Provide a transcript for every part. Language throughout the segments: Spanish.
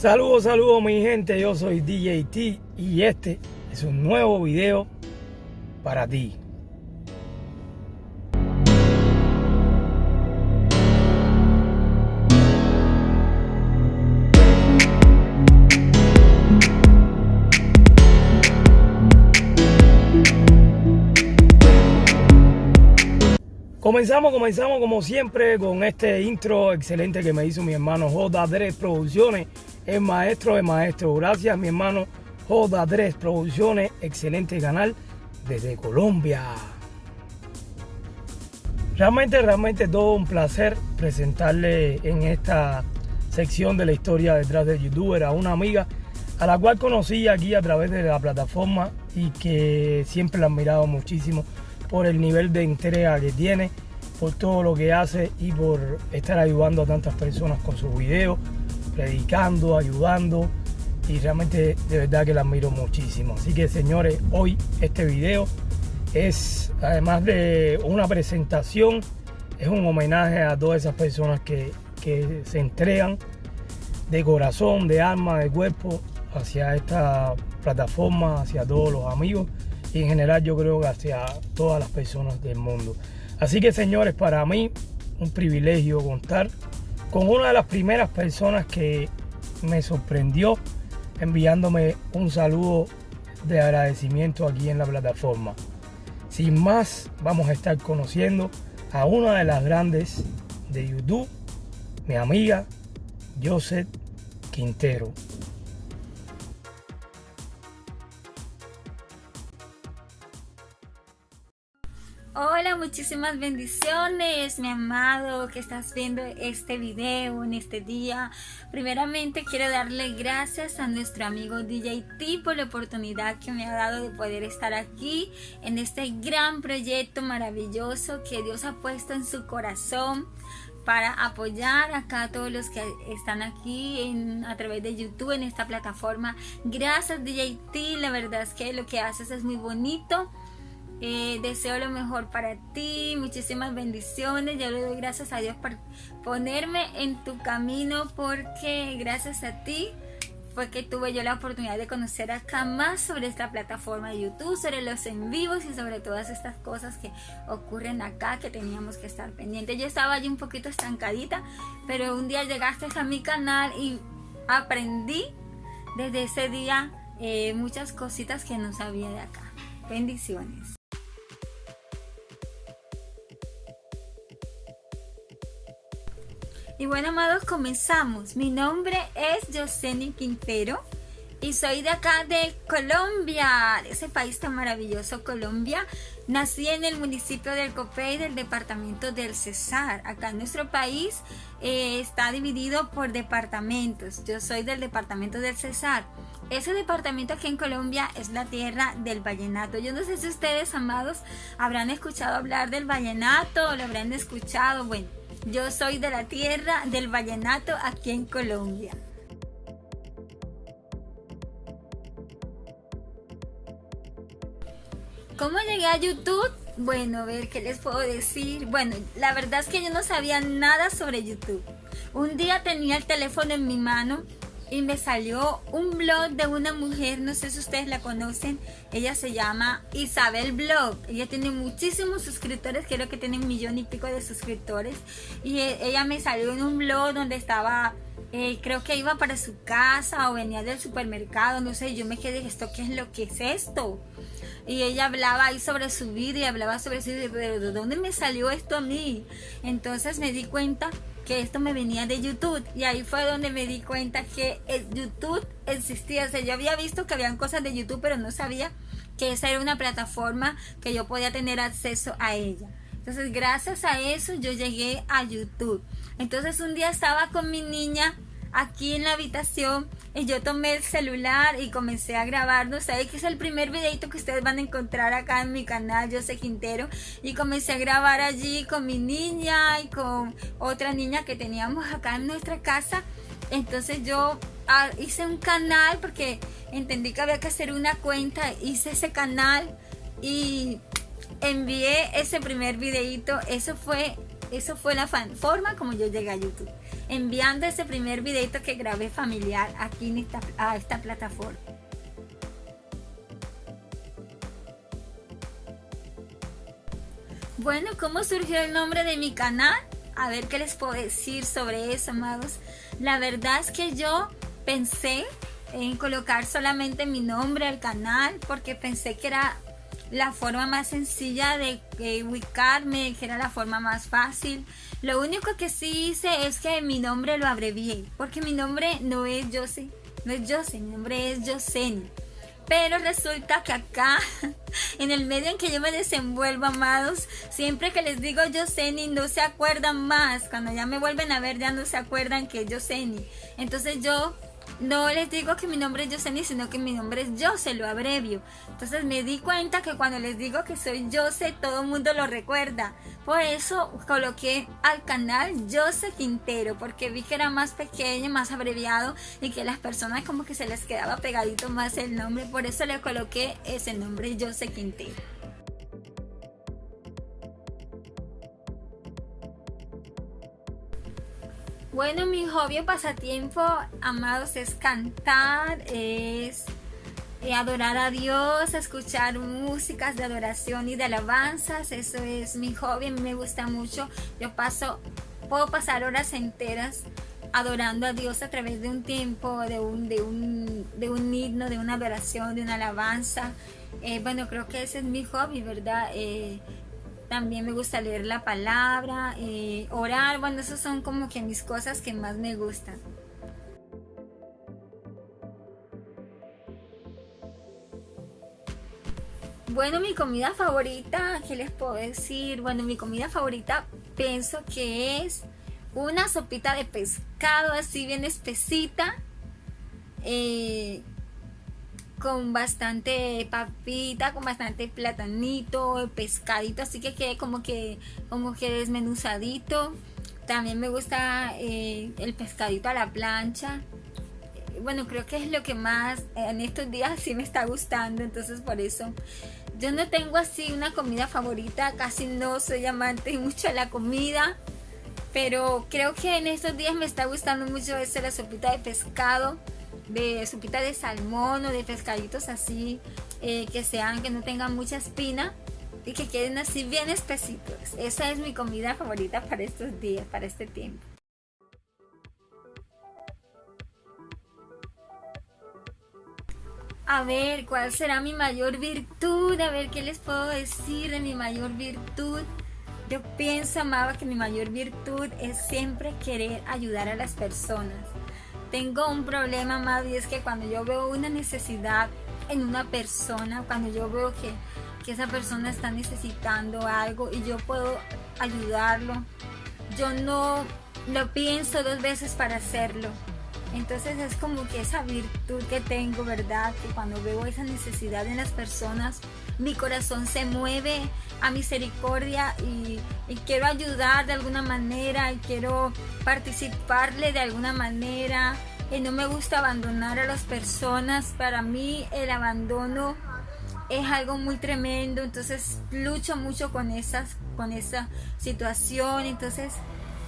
Saludos mi gente, yo soy DJ T y este es un nuevo video para ti. Comenzamos como siempre con este intro excelente que me hizo mi hermano J3 Producciones, el maestro de maestros. Gracias mi hermano J3 Producciones, excelente canal desde Colombia. Realmente todo un placer presentarle en esta sección de la historia detrás del youtuber a una amiga a la cual conocí aquí a través de la plataforma y que siempre la he admirado muchísimo por el nivel de entrega que tiene, por todo lo que hace y por estar ayudando a tantas personas con sus videos, predicando, ayudando, y realmente de verdad que la admiro muchísimo. Así que señores, hoy este video es, además de una presentación, es un homenaje a todas esas personas que se entregan de corazón, de alma, de cuerpo hacia esta plataforma, hacia todos los amigos y en general yo creo que hacia todas las personas del mundo. Así que señores, para mí un privilegio contar con una de las primeras personas que me sorprendió enviándome un saludo de agradecimiento aquí en la plataforma. Sin más, vamos a estar conociendo a una de las grandes de YouTube, mi amiga Josette Quintero. Hola, muchísimas bendiciones, mi amado, que estás viendo este video en este día. Primeramente quiero darle gracias a nuestro amigo DJ T por la oportunidad que me ha dado de poder estar aquí en este gran proyecto maravilloso que Dios ha puesto en su corazón para apoyar acá a todos los que están aquí a través de YouTube en esta plataforma. Gracias DJ T, la verdad es que lo que haces es muy bonito. Deseo lo mejor para ti, muchísimas bendiciones. Yo le doy gracias a Dios por ponerme en tu camino, porque gracias a ti fue que tuve yo la oportunidad de conocer acá más sobre esta plataforma de YouTube, sobre los en vivos y sobre todas estas cosas que ocurren acá que teníamos que estar pendientes. Yo estaba allí un poquito estancadita, pero un día llegaste a mi canal y aprendí desde ese día muchas cositas que no sabía de acá. Bendiciones. Y bueno, amados, comenzamos. Mi nombre es Josette Quintero y soy de acá de Colombia, de ese país tan maravilloso, Colombia. Nací en el municipio del Copey, del departamento del Cesar. Acá en nuestro país está dividido por departamentos. Yo soy del departamento del Cesar. Ese departamento aquí en Colombia es la tierra del vallenato. Yo no sé si ustedes, amados, habrán escuchado hablar del vallenato o lo habrán escuchado. Bueno, yo soy de la tierra del vallenato aquí en Colombia. ¿Cómo llegué a YouTube? Bueno, a ver, ¿qué les puedo decir? Bueno, la verdad es que yo no sabía nada sobre YouTube. Un día tenía el teléfono en mi mano y me salió un blog de una mujer, no sé si ustedes la conocen. Ella se llama Isabel Blog. Ella tiene muchísimos suscriptores, creo que tiene 1,000,000 y pico de suscriptores. Y ella me salió en un blog donde estaba, creo que iba para su casa o venía del supermercado, no sé. Yo me quedé, ¿esto qué es lo que es esto? Y ella hablaba ahí sobre su vida y hablaba sobre su vida, pero ¿de dónde me salió esto a mí? Entonces me di cuenta que esto me venía de YouTube, y ahí fue donde me di cuenta que el YouTube existía. O sea, yo había visto que habían cosas de YouTube, pero no sabía que esa era una plataforma que yo podía tener acceso a ella. Entonces, gracias a eso yo llegué a YouTube. Entonces, un día estaba con mi niña aquí en la habitación y yo tomé el celular y comencé a grabar. No sé, que es el primer videito que ustedes van a encontrar acá en mi canal, Josette Quintero, y comencé a grabar allí con mi niña y con otra niña que teníamos acá en nuestra casa. Entonces yo hice un canal porque entendí que había que hacer una cuenta, hice ese canal y envié ese primer videito. Eso fue la forma como yo llegué a YouTube. enviando ese primer videito que grabé familiar aquí en a esta plataforma. Bueno, ¿cómo surgió el nombre de mi canal? A ver qué les puedo decir sobre eso, amados. La verdad es que yo pensé en colocar solamente mi nombre al canal porque pensé que era la forma más sencilla de ubicarme, que era la forma más fácil. Lo único que sí hice es que mi nombre lo abrevié, porque mi nombre no es José, mi nombre es Yoseni. Pero resulta que acá, en el medio en que yo me desenvuelvo, amados, siempre que les digo Yoseni no se acuerdan más. Cuando ya me vuelven a ver ya no se acuerdan que es Yoseni. Entonces yo no les digo que mi nombre es Yoseni, sino que mi nombre es Jose, lo abrevio. Entonces me di cuenta que cuando les digo que soy Jose, todo el mundo lo recuerda. Por eso coloqué al canal Jose Quintero, porque vi que era más pequeño, más abreviado y que las personas como que se les quedaba pegadito más el nombre. Por eso le coloqué ese nombre, Jose Quintero. Bueno, mi hobby o pasatiempo, amados, es cantar, es adorar a Dios, escuchar músicas de adoración y de alabanzas. Eso es mi hobby, a mí me gusta mucho. Puedo pasar horas enteras adorando a Dios a través de un tiempo, de un himno, de una adoración, de una alabanza. Bueno, creo que ese es mi hobby, ¿verdad? También me gusta leer la palabra, orar. Bueno, esas son como que mis cosas que más me gustan. Bueno, mi comida favorita, ¿qué les puedo decir? Bueno, mi comida favorita pienso que es una sopita de pescado así bien espesita, con bastante papita, con bastante platanito, pescadito, así que quede como que desmenuzadito. También me gusta el pescadito a la plancha. Bueno, creo que es lo que más en estos días sí me está gustando, entonces por eso yo no tengo así una comida favorita, casi no soy amante mucho de la comida, pero creo que en estos días me está gustando mucho la sopita de pescado, de sopita de salmón o de pescaditos así, que no tengan mucha espina y que queden así bien espesitos. Esa es mi comida favorita para estos días, para este tiempo. A ver, ¿cuál será mi mayor virtud? A ver, ¿qué les puedo decir de mi mayor virtud? Yo pienso, amada, que mi mayor virtud es siempre querer ayudar a las personas. Tengo un problema, amado, y es que cuando yo veo una necesidad en una persona, cuando yo veo que esa persona está necesitando algo y yo puedo ayudarlo, yo no lo pienso dos veces para hacerlo. Entonces es como que esa virtud que tengo, ¿verdad? Que cuando veo esa necesidad en las personas, mi corazón se mueve a misericordia y quiero ayudar de alguna manera y quiero participarle de alguna manera. No me gusta abandonar a las personas. Para mí el abandono es algo muy tremendo, entonces lucho mucho con esa situación. Entonces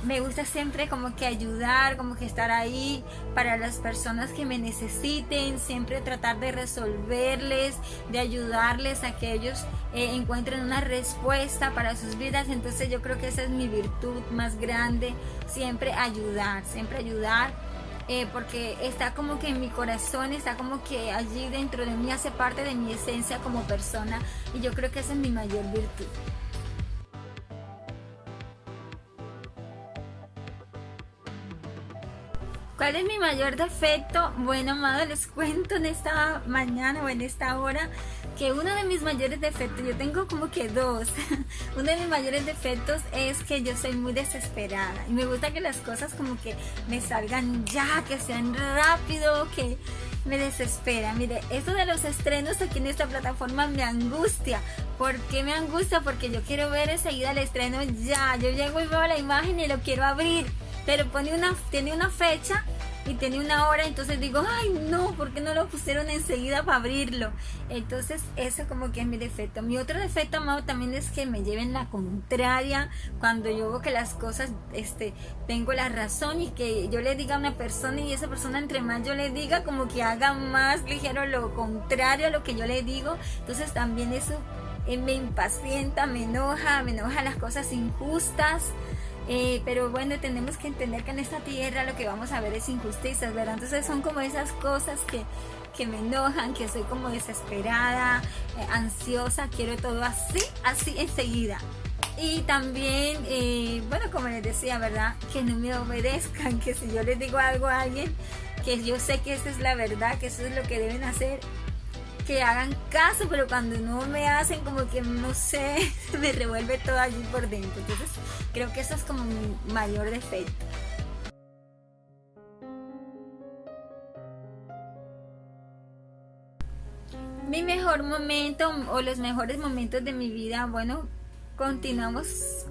me gusta siempre como que ayudar, como que estar ahí para las personas que me necesiten, siempre tratar de resolverles, de ayudarles a que ellos encuentren una respuesta para sus vidas. Entonces yo creo que esa es mi virtud más grande, siempre ayudar, porque está como que en mi corazón, está como que allí dentro de mí, hace parte de mi esencia como persona, y yo creo que esa es mi mayor virtud. ¿Cuál es mi mayor defecto? Bueno, amado, les cuento en esta mañana o en esta hora que uno de mis mayores defectos, yo tengo como que dos. Uno de mis mayores defectos es que yo soy muy desesperada y me gusta que las cosas como que me salgan ya, que sean rápido, que me desespera. Mire, esto de los estrenos aquí en esta plataforma me angustia. ¿Por qué me angustia? Porque yo quiero ver enseguida el estreno ya. Yo llego y veo la imagen y lo quiero abrir, pero tiene una fecha y tiene 1 hora, entonces digo, ay no, ¿por qué no lo pusieron enseguida para abrirlo? Entonces eso como que es mi defecto. Mi otro defecto, amado, también es que me lleven la contraria cuando yo veo que las cosas, tengo la razón, y que yo le diga a una persona y esa persona, entre más yo le diga, como que haga más ligero lo contrario a lo que yo le digo. Entonces también eso me impacienta, me enoja las cosas injustas. Pero bueno, tenemos que entender que en esta tierra lo que vamos a ver es injusticias, ¿verdad? Entonces son como esas cosas que me enojan, que soy como desesperada, ansiosa, quiero todo así enseguida. Y también, bueno, como les decía, ¿verdad? Que no me obedezcan, que si yo les digo algo a alguien, que yo sé que esa es la verdad, que eso es lo que deben hacer, que hagan caso, pero cuando no me hacen, como que no sé, me revuelve todo allí por dentro. Entonces creo que eso es como mi mayor defecto. Mi mejor momento o los mejores momentos de mi vida, bueno, continuamos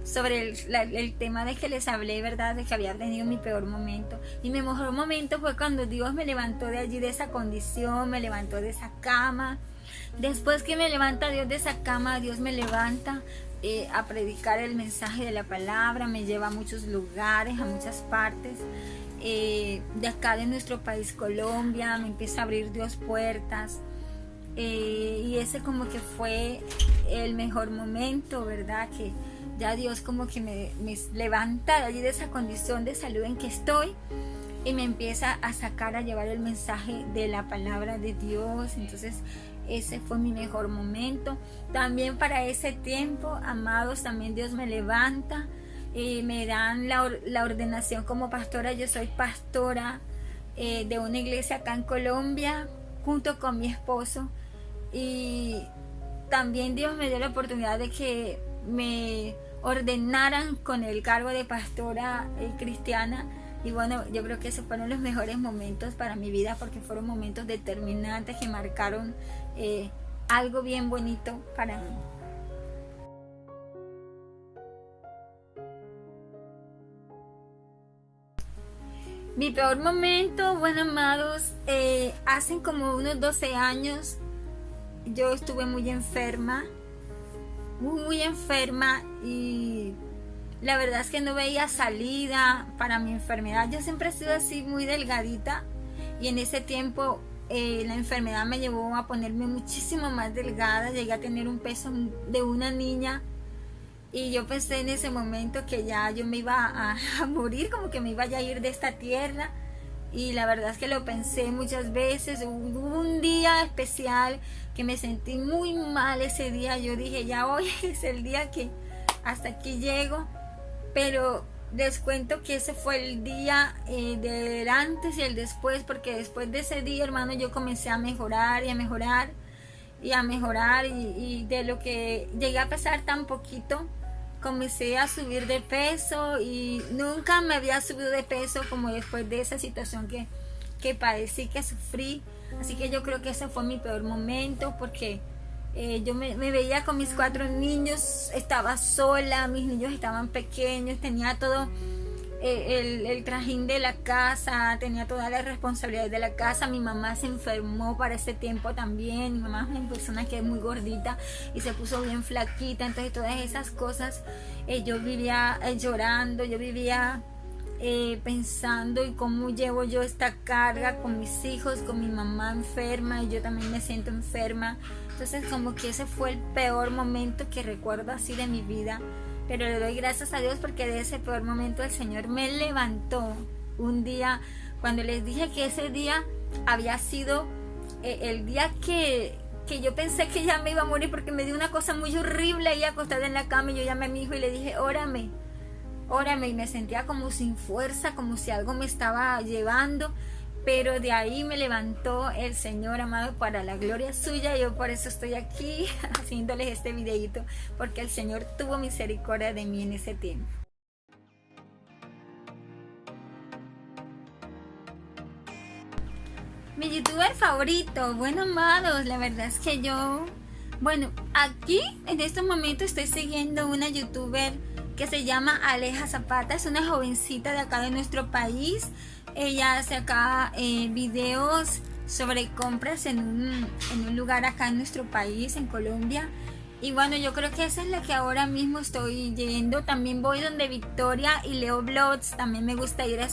sobre el tema de que les hablé, ¿verdad? De que había tenido mi peor momento. Y mi mejor momento fue cuando Dios me levantó de allí, de esa condición, me levantó de esa cama. Después que me levanta Dios de esa cama, Dios me levanta a predicar el mensaje de la palabra, me lleva a muchos lugares, a muchas partes. De acá de nuestro país, Colombia, me empieza a abrir Dios puertas. Y ese como que fue el mejor momento, ¿verdad? Que ya Dios como que me levanta de allí de esa condición de salud en que estoy y me empieza a sacar, a llevar el mensaje de la palabra de Dios. Entonces ese fue mi mejor momento. También para ese tiempo, amados, también Dios me levanta y me dan la ordenación como pastora. Yo soy pastora de una iglesia acá en Colombia junto con mi esposo, y también Dios me dio la oportunidad de que me ordenaran con el cargo de pastora cristiana. Y bueno, yo creo que esos fueron los mejores momentos para mi vida, porque fueron momentos determinantes que marcaron algo bien bonito para mí. Mi peor momento, bueno, amados, hace como unos 12 años yo estuve muy enferma, y la verdad es que no veía salida para mi enfermedad. Yo siempre he sido así muy delgadita, y en ese tiempo la enfermedad me llevó a ponerme muchísimo más delgada. Llegué a tener un peso de una niña, y yo pensé en ese momento que ya yo me iba a morir, como que me iba a ir de esta tierra. Y la verdad es que lo pensé muchas veces. Hubo un día especial que me sentí muy mal ese día. Yo dije, ya hoy es el día que hasta aquí llego. Pero les cuento que ese fue el día del antes y el después, porque después de ese día, hermano, yo comencé a mejorar y a mejorar y a mejorar, y de lo que llegué a pesar tan poquito, comencé a subir de peso, y nunca me había subido de peso como después de esa situación que padecí, que sufrí. Así que yo creo que ese fue mi peor momento, porque yo me veía con mis 4 niños, estaba sola, mis niños estaban pequeños, tenía todo el trajín de la casa, tenía toda la responsabilidad de la casa. Mi mamá se enfermó para ese tiempo también. Mi mamá es una persona que es muy gordita y se puso bien flaquita. Entonces todas esas cosas, yo vivía llorando, yo vivía pensando y cómo llevo yo esta carga con mis hijos, con mi mamá enferma, y yo también me siento enferma. Entonces como que ese fue el peor momento que recuerdo así de mi vida. Pero le doy gracias a Dios, porque de ese peor momento el Señor me levantó un día, cuando les dije que ese día había sido el día que yo pensé que ya me iba a morir, porque me dio una cosa muy horrible ahí acostada en la cama. Y yo llamé a mi hijo y le dije, órame, y me sentía como sin fuerza, como si algo me estaba llevando. Pero de ahí me levantó el Señor, amado, para la gloria suya. Yo por eso estoy aquí haciéndoles este videito, porque el Señor tuvo misericordia de mí en ese tiempo. Mi youtuber favorito, bueno, amados, la verdad es que yo, bueno, aquí en estos momentos estoy siguiendo una youtuber que se llama Aleja Zapata. Es una jovencita de acá de nuestro país. Ella hace acá videos sobre compras en un lugar acá en nuestro país, en Colombia. Y bueno, yo creo que esa es la que ahora mismo estoy yendo. También voy donde Victoria y Leo Vlogs. También me gusta ir a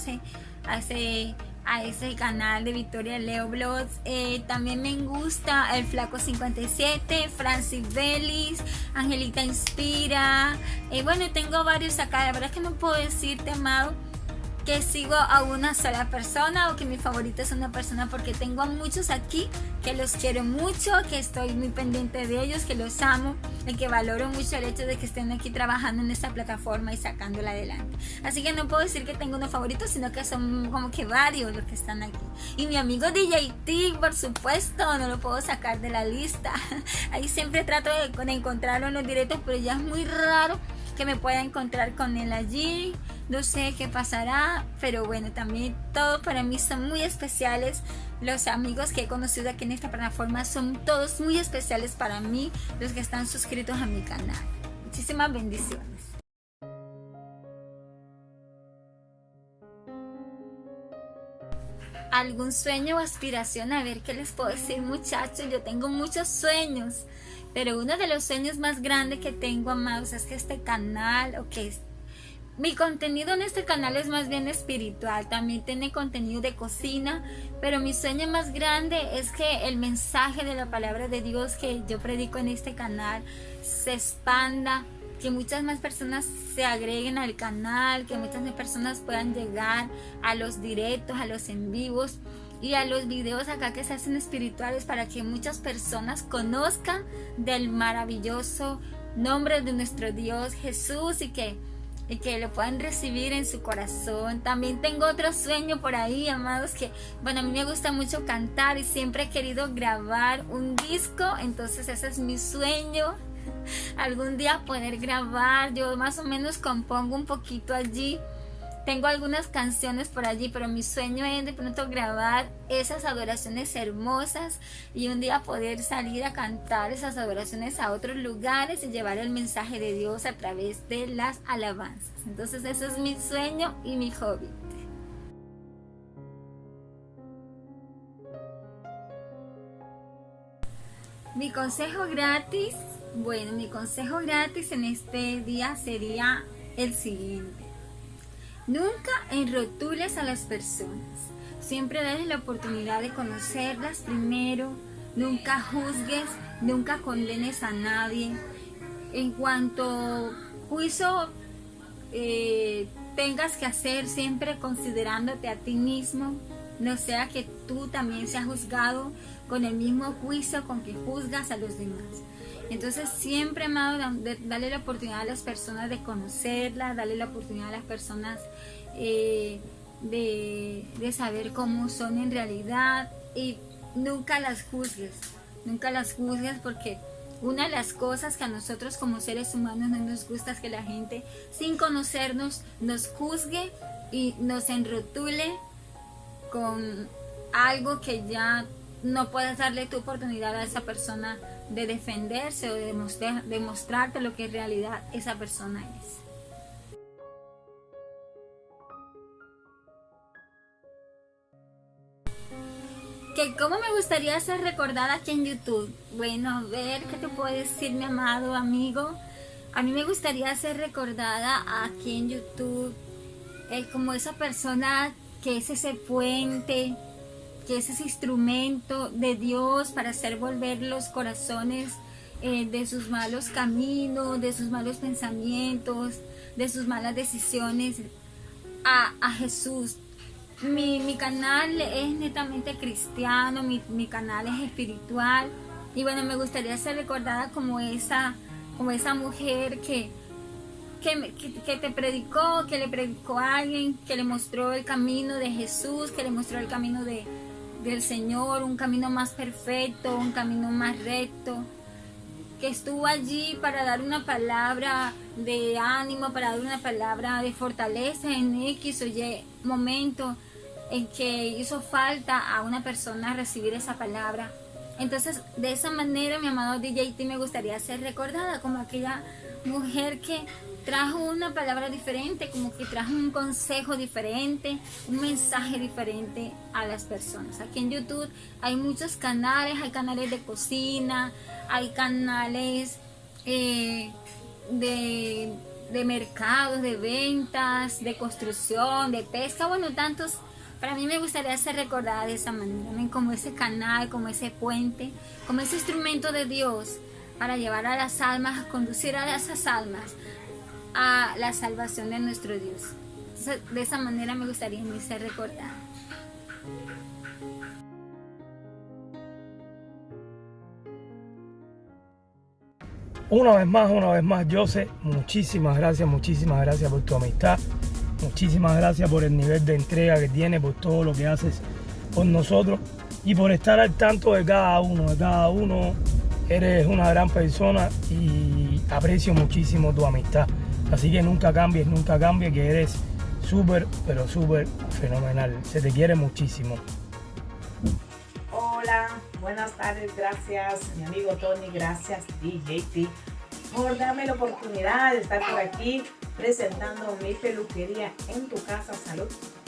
ese canal de Victoria Leo Vlogs. También me gusta el Flaco 57, Francis Bellis, Angelita Inspira. Bueno, tengo varios acá. La verdad es que no puedo decirte, amado, que sigo a una sola persona o que mi favorita es una persona, porque tengo a muchos aquí que los quiero mucho, que estoy muy pendiente de ellos, que los amo y que valoro mucho el hecho de que estén aquí trabajando en esta plataforma y sacándola adelante. Así que no puedo decir que tengo uno favorito, sino que son como que varios los que están aquí. Y mi amigo DJ T, por supuesto, no lo puedo sacar de la lista. Ahí siempre trato de encontrarlo en los directos, pero ya es muy raro que me pueda encontrar con él allí. No sé qué pasará, pero bueno, también todos para mí son muy especiales. Los amigos que he conocido aquí en esta plataforma son todos muy especiales para mí, los que están suscritos a mi canal. Muchísimas bendiciones. ¿Algún sueño o aspiración? A ver, ¿qué les puedo decir, muchachos? Yo tengo muchos sueños, pero uno de los sueños más grandes que tengo, amados, es que este canal, mi contenido en este canal es más bien espiritual, también tiene contenido de cocina, pero mi sueño más grande es que el mensaje de la palabra de Dios que yo predico en este canal se expanda, que muchas más personas se agreguen al canal, que muchas más personas puedan llegar a los directos, a los en vivos y a los videos acá que se hacen espirituales, para que muchas personas conozcan del maravilloso nombre de nuestro Dios Jesús y que lo puedan recibir en su corazón. También tengo otro sueño por ahí, amados, que bueno, a mí me gusta mucho cantar y siempre he querido grabar un disco, entonces ese es mi sueño, algún día poder grabar. Yo más o menos compongo un poquito allí, tengo algunas canciones por allí, pero mi sueño es de pronto grabar esas adoraciones hermosas y un día poder salir a cantar esas adoraciones a otros lugares y llevar el mensaje de Dios a través de las alabanzas. Entonces eso es mi sueño y mi hobby. Mi consejo gratis, bueno, mi consejo gratis en este día sería el siguiente. Nunca enrotules a las personas, siempre dales la oportunidad de conocerlas primero, nunca juzgues, nunca condenes a nadie. En cuanto juicio tengas que hacer, siempre considerándote a ti mismo, no sea que tú también seas juzgado con el mismo juicio con que juzgas a los demás. Entonces siempre, amado, dale la oportunidad a las personas de conocerlas, dale la oportunidad a las personas de saber cómo son en realidad, y nunca las juzgues, porque una de las cosas que a nosotros como seres humanos no nos gusta es que la gente sin conocernos nos juzgue y nos enrotule con algo que ya no puedes darle tu oportunidad a esa persona de defenderse o de demostrarte lo que en realidad esa persona es. ¿Cómo me gustaría ser recordada aquí en YouTube? Bueno, a ver, ¿qué te puedo decir, mi amado amigo? A mí me gustaría ser recordada aquí en YouTube como esa persona que es ese puente, que es ese instrumento de Dios para hacer volver los corazones de sus malos caminos, de sus malos pensamientos, de sus malas decisiones a Jesús. Mi canal es netamente cristiano, mi canal es espiritual, y bueno, me gustaría ser recordada como esa mujer que te predicó, que le predicó a alguien, que le mostró el camino de Jesús, que le mostró el camino del Señor, un camino más perfecto, un camino más recto, que estuvo allí para dar una palabra de ánimo, para dar una palabra de fortaleza en X o Y momento en que hizo falta a una persona recibir esa palabra. Entonces, de esa manera, mi amado DJ T, me gustaría ser recordada como aquella mujer que trajo una palabra diferente, como que trajo un consejo diferente, un mensaje diferente a las personas. Aquí en YouTube hay muchos canales, hay canales de cocina, hay canales de mercados, de ventas, de construcción, de pesca, bueno, tantos. Para mí me gustaría ser recordada de esa manera, ¿ven? Como ese canal, como ese puente, como ese instrumento de Dios para llevar a las almas, a conducir a esas almas a la salvación de nuestro Dios. Entonces, de esa manera me gustaría mí ser recordada. Una vez más, Jose, muchísimas gracias por tu amistad. Muchísimas gracias por el nivel de entrega que tienes, por todo lo que haces por nosotros y por estar al tanto de cada uno. Eres una gran persona y aprecio muchísimo tu amistad. Así que nunca cambies, que eres súper, pero súper fenomenal. Se te quiere muchísimo. Hola, buenas tardes, gracias mi amigo Tony, gracias DJT por darme la oportunidad de estar por aquí presentando mi peluquería en tu casa, salud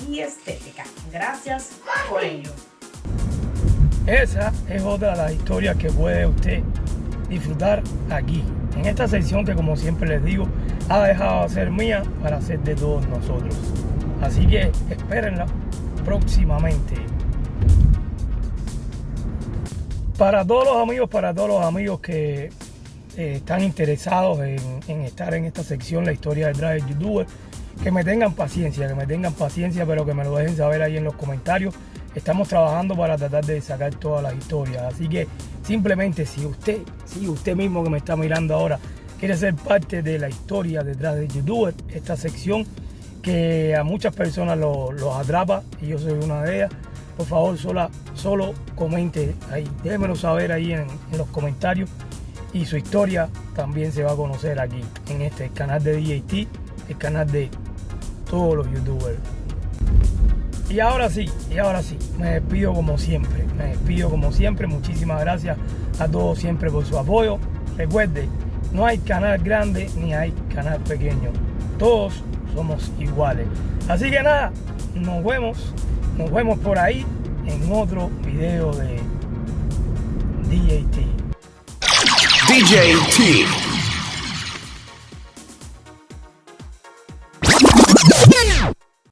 y estética. Gracias por ello. Esa es otra de las historias que puede usted disfrutar aquí, en esta sección que, como siempre les digo, ha dejado de ser mía para ser de todos nosotros. Así que espérenla próximamente. Para todos los amigos que están interesados en estar en esta sección, la historia detrás del youtuber, que me tengan paciencia, pero que me lo dejen saber ahí en los comentarios. Estamos trabajando para tratar de sacar todas las historias. Así que simplemente si usted mismo que me está mirando ahora quiere ser parte de la historia detrás del youtuber, esta sección que a muchas personas los atrapa, y yo soy una de ellas, por favor solo comente ahí, déjenmelo saber ahí en los comentarios, y su historia también se va a conocer aquí en este canal de DJT, el canal de todos los youtubers. Y ahora sí, me despido como siempre, muchísimas gracias a todos siempre por su apoyo. Recuerde, no hay canal grande ni hay canal pequeño, todos somos iguales. Así que nada, nos vemos por ahí en otro video de DJT. DJT.